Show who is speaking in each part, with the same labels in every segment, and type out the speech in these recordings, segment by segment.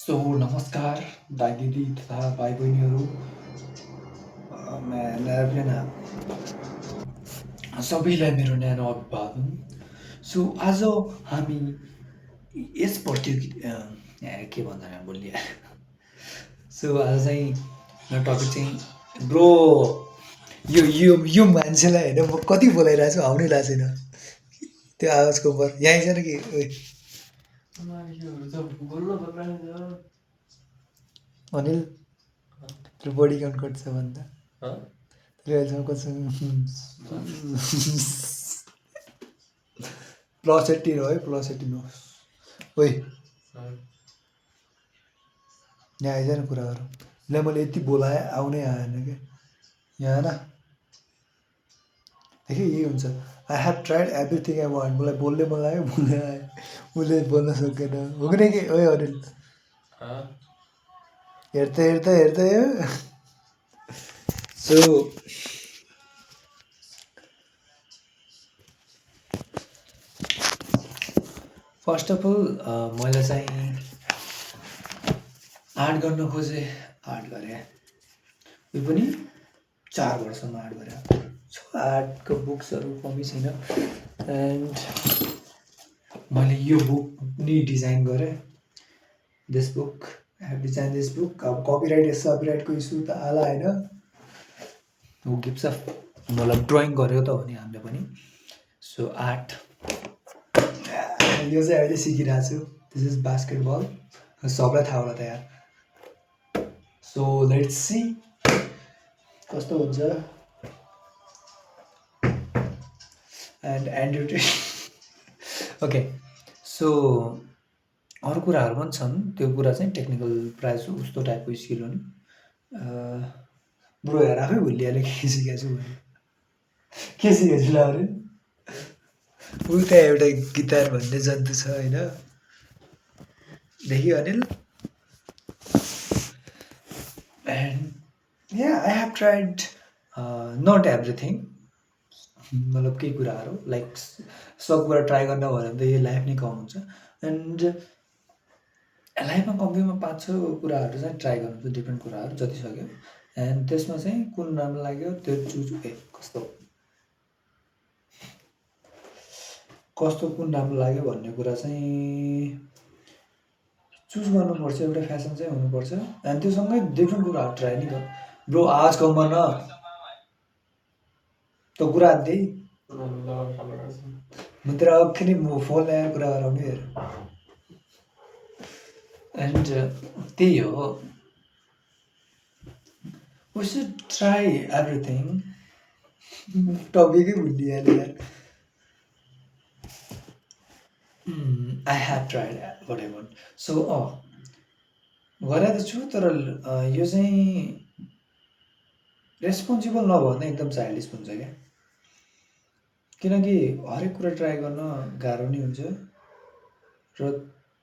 Speaker 1: So नमस्कार दाइ दिदी तथा भाइ बहिनीहरू सबैलाई मेरो न्यानो अभिवादन। सो आज हामी यस प्रतियोगिता के भन्दा बोल्ने सो आज चाहिँ मेरो टपिक चाहिँ ब्रो यो मान्छेलाई होइन म कति बोलाइरहेको छु आउनै लाग्छ छैन त्यो आवाजको बर यहीँ छ कि अनिल त्यो बडी काउन्ट कति छ भन्दा प्लस 18 हो है प्लस 18 हो ओइ यहाँ आइज न कुरा गरौँ ल मैले यति बोलाएँ आउनै आएन क्या यहाँ आएन देखि यही हुन्छ I have tried everything I want मलाई बोल्ने मन लाग्यो बोल्ने आयो उसले बोल्न सकेन हो कि के ओइ अनिल हेर्दै हेर्दै हेर्दै सो फर्स्ट अफ अल मैले चाहिँ आर्ट गर्न खोजेँ आर्ट गरेँ यो पनि 4 वर्षमा आर्ट गरेँ आर्टको बुक्सहरू कमी छैन एन्ड मैले यो बुक पनि डिजाइन गरेँ this book I have design this book अब कपिराइटको इस्यु त आला होइन हु गिभ्स अफ मतलब ड्रइङ गरेको त हो नि हामीले पनि सो आर्ट यो चाहिँ अहिले सिकिरहेको छु दिस इज बास्केटबल सबलाई थाहा होला त यार सो लेट्स सी कस्तो हुन्छ एन्ड ओके सो अरू कुराहरू पनि छन् त्यो कुरा चाहिँ टेक्निकल प्रायः जस्तो उस्तो टाइपको स्किल हो नि ब्रो यार आफै भुलिहाल्यो के सिकेको छु भने के सिकेको छु ल अरे ऊ त्यहाँ एउटा गिटार भन्ने जन्तु छ होइन देखियो Anil and yeah I have tried not everything मतलब केही कुराहरू लाइक सब कुरा ट्राई गर्न भयो भने त यो लाइफ नै कम हुन्छ एन्ड लाइफमा कम्तीमा 5-6 कुराहरू चाहिँ ट्राई गर्नु डिफ्रेन्ट कुराहरू जति सक्यो एन्ड त्यसमा चाहिँ कुन राम्रो लाग्यो त्यो चुज कस्तो कुन राम्रो लाग्यो भन्ने कुरा चाहिँ चुज गर्नुपर्छ एउटा फ्यासन चाहिँ हुनुपर्छ एन्ड त्योसँगै डिफ्रेन्ट कुराहरू ट्राई नै गर ब्रो आवाज कम गर्न त कुरा दे म तेरो अघि म फोन ल्याएर कुरा गराउने हेर एन्ड त्यही हो वी सुड ट्राई एभ्रिथिङ टपिकै भुलिहाल्यो यार I have tried what I want सो गरेँ त छु तर यो चाहिँ रेस्पोन्सिबल नभयो भने एकदम चाइल्डिस हुन्छ क्या किनकि हरेक कुरा ट्राई गर्न गाह्रो नै हुन्छ र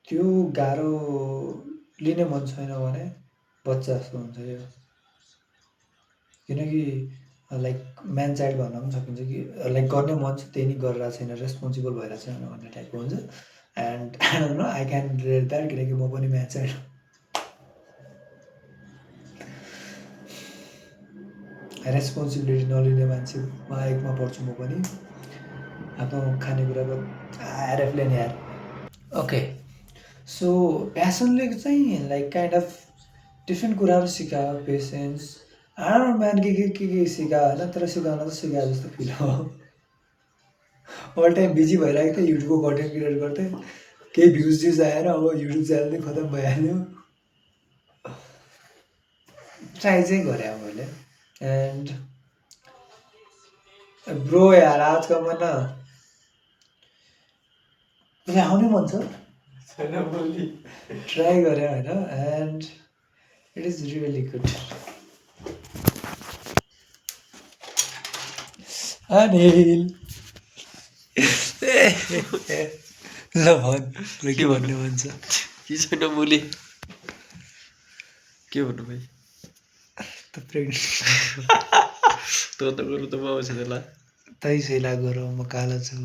Speaker 1: त्यो गाह्रो लिने मन छैन भने बच्चा जस्तो हुन्छ यो किनकि लाइक म्यान चाइल्ड भन्न पनि सकिन्छ कि लाइक गर्ने मन छ त्यही नै गरिरहेको छैन रेस्पोन्सिबल भइरहेको छैन भन्ने टाइपको हुन्छ and I can relate that किनकि म पनि म्यान चाइल्ड रेस्पोन्सिबिलिटी नलिने मान्छे एकमा पर्छु म पनि आफ्नो खानेकुराको आएर नि यार ओके सो प्यासनले चाहिँ लाइक काइन्ड अफ डिफ्रेन्ट कुराहरू सिकायो पेसेन्स आएर म्यान के सिकायो होइन तर सिकाउन त सिकायो जस्तो फिल हो अल टाइम बिजी भइरहेको थियो युट्युबको कन्टेन्ट क्रिएट गर्थेँ केही भ्युज आएर अब युट्युब च्यानल नै खतम भइहाल्यो ट्राई चाहिँ गरेँ अब मैले एन्ड ब्रो यार आज कम न उसलाई आउनै मन छ ट्राई गरेँ होइन and it is really good Anil ल भन् के भन्नु मन छ
Speaker 2: के छैन बोली के भन्नु भाइ
Speaker 1: त प्रेग्नेन्ट
Speaker 2: त गर्नु त म आउँछ त्यसलाई
Speaker 1: तै सेला गरौँ म कालो छु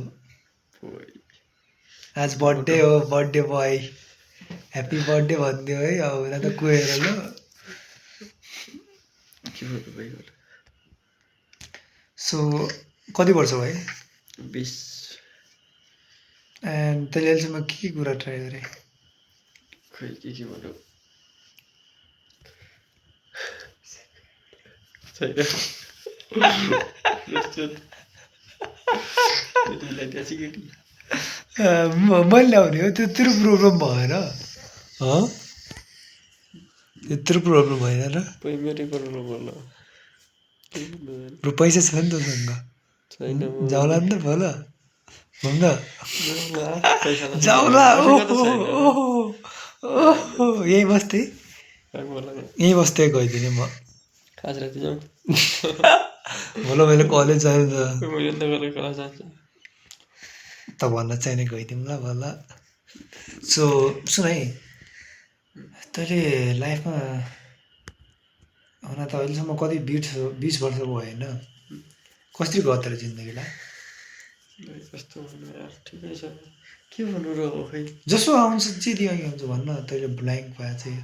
Speaker 1: आज बर्थडे हो बर्थडे बोय ह्याप्पी बर्थडे भनिदियो है अब उनीहरू त गएर ल
Speaker 2: के भन्नु भयो
Speaker 1: सो कति वर्ष भयो
Speaker 2: 20
Speaker 1: एन्ड तैँले अहिलेसम्म के कुरा ट्राई गरे
Speaker 2: खै के भन्नु छैन
Speaker 1: मैले ल्याउने हो त्यत्रो प्रब्लम भएन त्यत्रो प्रब्लम भएन र
Speaker 2: मेरै प्रब्लम होला
Speaker 1: बरु पैसा छ नि तसँग
Speaker 2: छैन
Speaker 1: जाउला नि त भल घुम्न
Speaker 2: पैसा
Speaker 1: जाउला ओहो यही बस्दै यहीँ बस्दै गइदिने म
Speaker 2: आज राति जाउँ
Speaker 1: भोल मैले कलेज जानु त
Speaker 2: मैले त गरेर कलेज जान्छु
Speaker 1: त भन्न चाहिने गइदिउँ ल भल सो सुन है तैँले लाइफमा हुन त अहिलेसम्म कति 20 वर्षको भयो होइन कसरी गयो तेरो जिन्दगीलाई
Speaker 2: कस्तो भन्नु यार ठिकै छ के भन्नु र खै
Speaker 1: जसो आउँछ जे दियो आउँछ भन्न तैँले ब्ल्याङ्क भए चाहिँ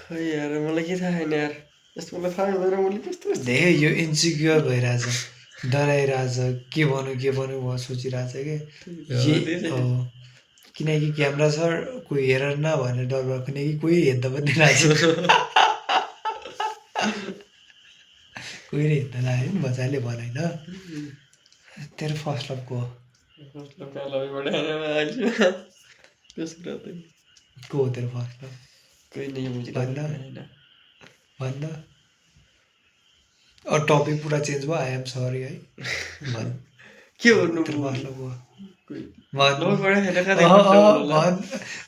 Speaker 2: खै यार मलाई के थाहा छैन यार यस्तो मलाई थाहा हुँदैन मैले कस्तो
Speaker 1: धेरै यो इन्सिक्योर भइरहेछ डराइरहेछ के भन्नु भयो सोचिरहेछ कि किनकि क्यामेरा छ कोही हेर न भनेर डर भएको किनकि कोही हेर्दा पनि रहेछ कोहीले हेर्दा लाग्यो नि मजाले भन होइन तेरो फर्स्ट लभको को हो तेरो फर्स्ट लभ भन्दा टपिक पुरा चेन्ज भयो आई एम सरी है भन
Speaker 2: के भन्नु
Speaker 1: तेरो फर्स्ट लभ हो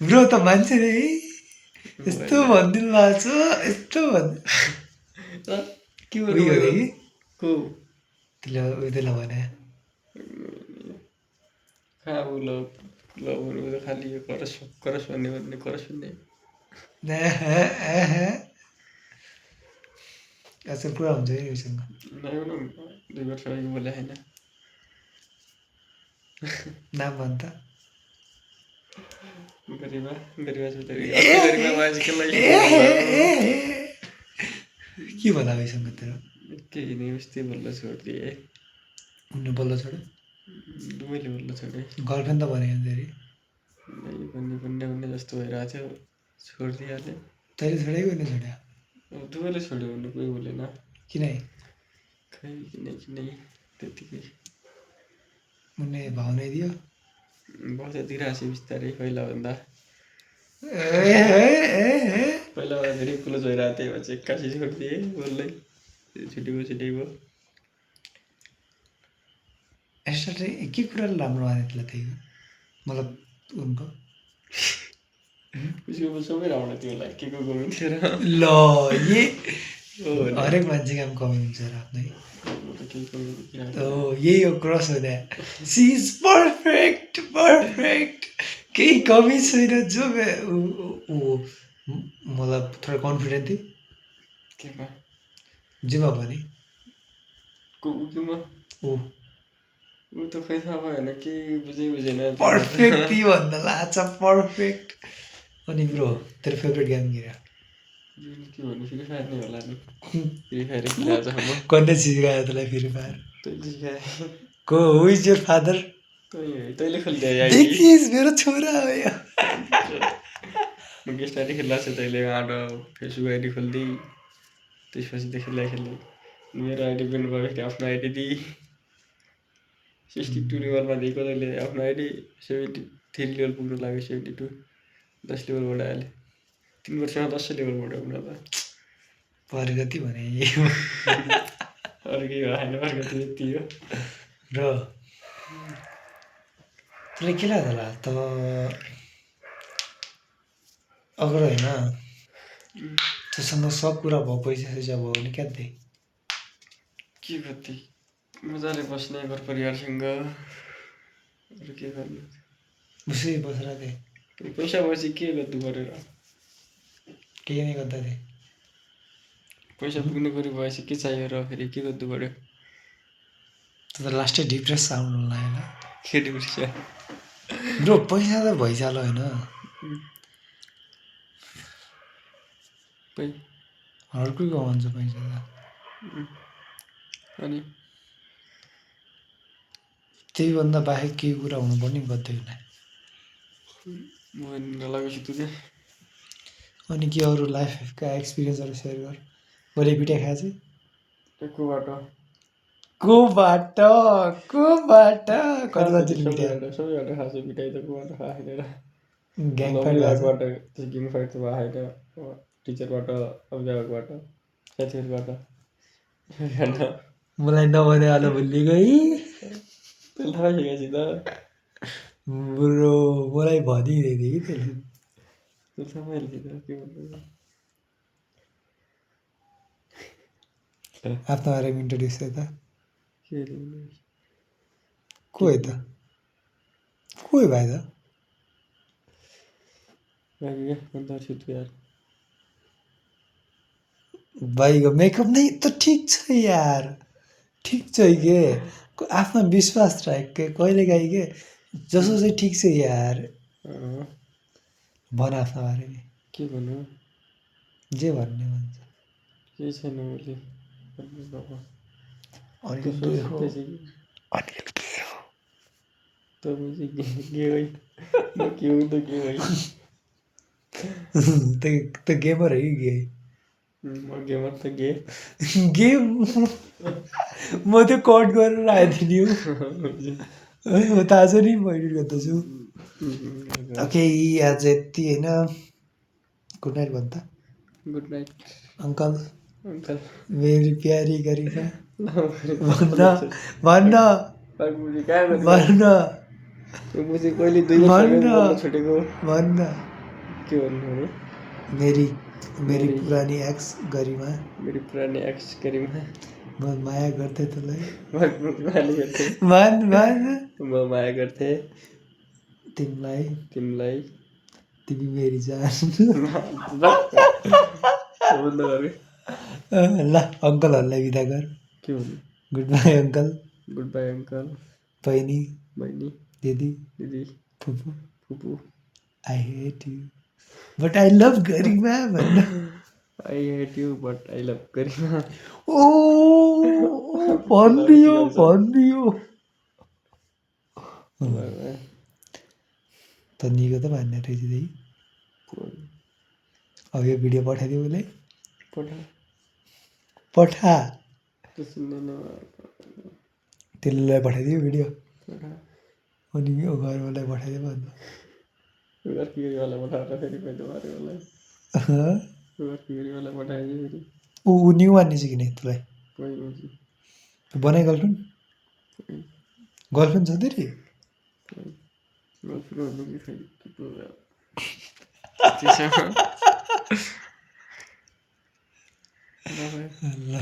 Speaker 1: ब्रो त मान्छे रे यस्तो भनिदिनु भएको छ यस्तो
Speaker 2: के
Speaker 1: उयो अरे कि
Speaker 2: को
Speaker 1: त्यसले भने
Speaker 2: खालि यो करस भन्ने करस भन्ने
Speaker 1: आजकल पुरा हुन्छ नि उसँग
Speaker 2: 2 वर्ष अघि बोले होइन
Speaker 1: नाम भन् त
Speaker 2: गरिबा
Speaker 1: के भला उसँग तेरो
Speaker 2: केही नै उस्तै बोल्न छोडिदिए
Speaker 1: उनले बोल्न छोड्यो
Speaker 2: मैले बोल्न छोडेँ
Speaker 1: गर्लफ्रेन्ड त भनेको फेरि
Speaker 2: भन्ने जस्तो भइरहेको थियो छोडिदिइहालेँ
Speaker 1: तैँले छोडेको उसले छोड्यो
Speaker 2: दुवैले छोड्यो भने कोही बोलेन
Speaker 1: किन
Speaker 2: खै किन त्यतिकै
Speaker 1: उनले भावना दियो
Speaker 2: बस्दै दिइरहेको छु बिस्तारै पहिलाभन्दा धेरै क्लोज भइरहेको थियो भने चाहिँ एक्कासी छोडिदिएँ बोल्दै छुटेको
Speaker 1: यस्तो चाहिँ के कुरा राम्रो माने त्यसलाई त्यही मतलब उनको
Speaker 2: उसको सबै राम्रो थियो होला के को कमी थियो र
Speaker 1: ल हरेक मान्छेको काम कमी हुन्छ र आफ्नै यही हो क्रस हो त्यहाँ सी इज पर्फेक्ट केही कमी छैन जो मलाई थोरै कन्फिडेन्ट थिएँ
Speaker 2: केमा
Speaker 1: जेमा भने ऊ
Speaker 2: त खै थाहा भएन के बुझेन
Speaker 1: पर्फेक्ट ती भन्दा लाछ पर्फेक्ट अनि ब्रो तेरो फेभरेट गेम के
Speaker 2: के भन्नु फ्री फायर नै होला नि फ्री फायर खेलेको छ
Speaker 1: कसले सिकायो तँलाई फ्री फायर
Speaker 2: तैँले सिकाए
Speaker 1: को हु इज योर फादर
Speaker 2: तैँले खोलिदिए
Speaker 1: देखिस् मेरो छोरा हो यो
Speaker 2: गेस्ट आइडी खेल्दा छ तैँले आँट फेसबुक आइडी खोलिदिई त्यसपछि त खेल्दै मेरो आइडी पनि भयो फेरि आफ्नो आइडी दिई 62 लेभलमा दिएको तैँले आफ्नो आइडी 73 लेभल पुग्नु लाग्यो 72 10 लेभल बढाइहाल्यो 3 वर्षमा 10 लेभल बढ्यो हुन त
Speaker 1: प्रगति भने
Speaker 2: अरू केही भएन प्रगति यति हो
Speaker 1: र त्यसले के लाग्छ होला त अगर होइन त्योसँग सब कुरा भयो पैसा सैसा भयो भने क्या थिएँ
Speaker 2: के कति मजाले बस्ने घर परिवारसँग अरू के गर्नु
Speaker 1: उसै बसेर थिएँ
Speaker 2: पैसा भएपछि के गर्नु पऱ्यो र
Speaker 1: केही नै गर्दा थिएँ
Speaker 2: पैसा पुग्ने गरी भएपछि के चाहियो र फेरि के गर्नु पऱ्यो
Speaker 1: त लास्टै डिप्रेस साउन्ड लाग्यो
Speaker 2: के डिप्रेस
Speaker 1: ब्रो पैसा त भइसक्यो होइन
Speaker 2: पै
Speaker 1: अर्कैको भन्छ पैसा त
Speaker 2: अनि
Speaker 1: त्यही भन्दा बाहेक केही कुरा हुनु पनि बत्दैन।
Speaker 2: म नलागेपछि तँ क्या
Speaker 1: अनि के अरू लाइफका एक्सपिरियन्सहरू सेयर गर। मैले पिटाइ खाएको चाहिँ
Speaker 2: कोबाट
Speaker 1: कोबाट कोबाट कति मान्छेले पिटायो?
Speaker 2: सबैबाट खाएको छु पिटाइ त कोबाट खाएको छैन र
Speaker 1: ग्याङ फाइट
Speaker 2: लभली
Speaker 1: भएको छ?
Speaker 2: लागबाट त्यो गेम फाइट त भएको छैन टिचरबाट अभिभावकबाट साथीहरूबाट
Speaker 1: मलाई नभने वाला भुलिएको है
Speaker 2: त्यसले थाहा सिकाएपछि त
Speaker 1: ब्रो, मलाई भनिदिँदै थियो कि त्यसले।
Speaker 2: त्यो थाहा मैले त के भन्नु
Speaker 1: आफ्नो बारेमा इन्ट्रोड्युस गर त।
Speaker 2: के अरे भन्नु
Speaker 1: को है त? को है भाइ त?
Speaker 2: बाँकी क्या अन्त छु तँ यार
Speaker 1: भाइको मेकअप नै त ठिक छ यार, ठिक छ के आफ्मा विश्वास राख के कहिलेकाहीँ के जसो चाहिँ ठिक छ यार। भन आफ्नो बारेमा
Speaker 2: के भन्नु
Speaker 1: जे भन्ने भन्छ।
Speaker 2: केही छैन मैले भन्नु बाबा
Speaker 1: अनिल के हो? अनिल के हो?
Speaker 2: तपाईँ चाहिँ के है म के हुँ त के है
Speaker 1: त गेमर है कि गे?
Speaker 2: म गेमर त गे
Speaker 1: गेम म त्यो कट गरेर आइदिने हो है, म थाहा छ नि म एडिट गर्दैछु। ओके आज यति होइन, गुड नाइट भन् त।
Speaker 2: गुड नाइट
Speaker 1: अङ्कल
Speaker 2: अङ्कल
Speaker 1: मेरी प्यारी गरिमा भन्न
Speaker 2: भन्न
Speaker 1: भन्न भन्न
Speaker 2: मुझे कहिले 2 वर्ष अगाडि बोल्न छुटेको
Speaker 1: भन्न
Speaker 2: के भन्नु अरे
Speaker 1: मेरी मेरी पुरानी एक्स गरिमा
Speaker 2: मेरो पुरानो एक्स गरिमा
Speaker 1: म माया गर्थेँ तँलाई।
Speaker 2: माया गर्थेँ
Speaker 1: भन भन
Speaker 2: म माया गर्थेँ
Speaker 1: तिमीलाई,
Speaker 2: तिमीलाई
Speaker 1: तिमी मेरी जान।
Speaker 2: बन्द गरे
Speaker 1: ल अङ्कलहरूलाई बिदा गर।
Speaker 2: के भन्नु
Speaker 1: goodbye uncle,
Speaker 2: goodbye uncle
Speaker 1: बहिनी,
Speaker 2: बहिनी
Speaker 1: दिदी,
Speaker 2: दिदी
Speaker 1: फुपू,
Speaker 2: फुपू
Speaker 1: I hate you but I love Garima भन्न।
Speaker 2: I hate you but I love Garima
Speaker 1: ओ भनिदियो भनिदियो त निको त मान्ने रहेछ है। अब यो भिडियो पठाइदियो उसलाई,
Speaker 2: पठा
Speaker 1: पठा
Speaker 2: त्यो सुन्दैन
Speaker 1: त्यसलाई पठाइदियो भिडियो
Speaker 2: पठा
Speaker 1: अनि यो घरवालाई पठाइदियो भन्छ।
Speaker 2: गर्कीवाला पठाएर फेरि पैदा मारेवालाई गर्कीवाला पठाएपछि फेरि
Speaker 1: ऊ न्यु मान्ने चाहिँ किन तँलाई
Speaker 2: कोही हुन्छ
Speaker 1: बनाइ गर्लफ्रेन्ड? गर्लफ्रेन्ड छ तेरि?
Speaker 2: गर्लफ्रेन्ड भन्नु कि फेरि
Speaker 1: ल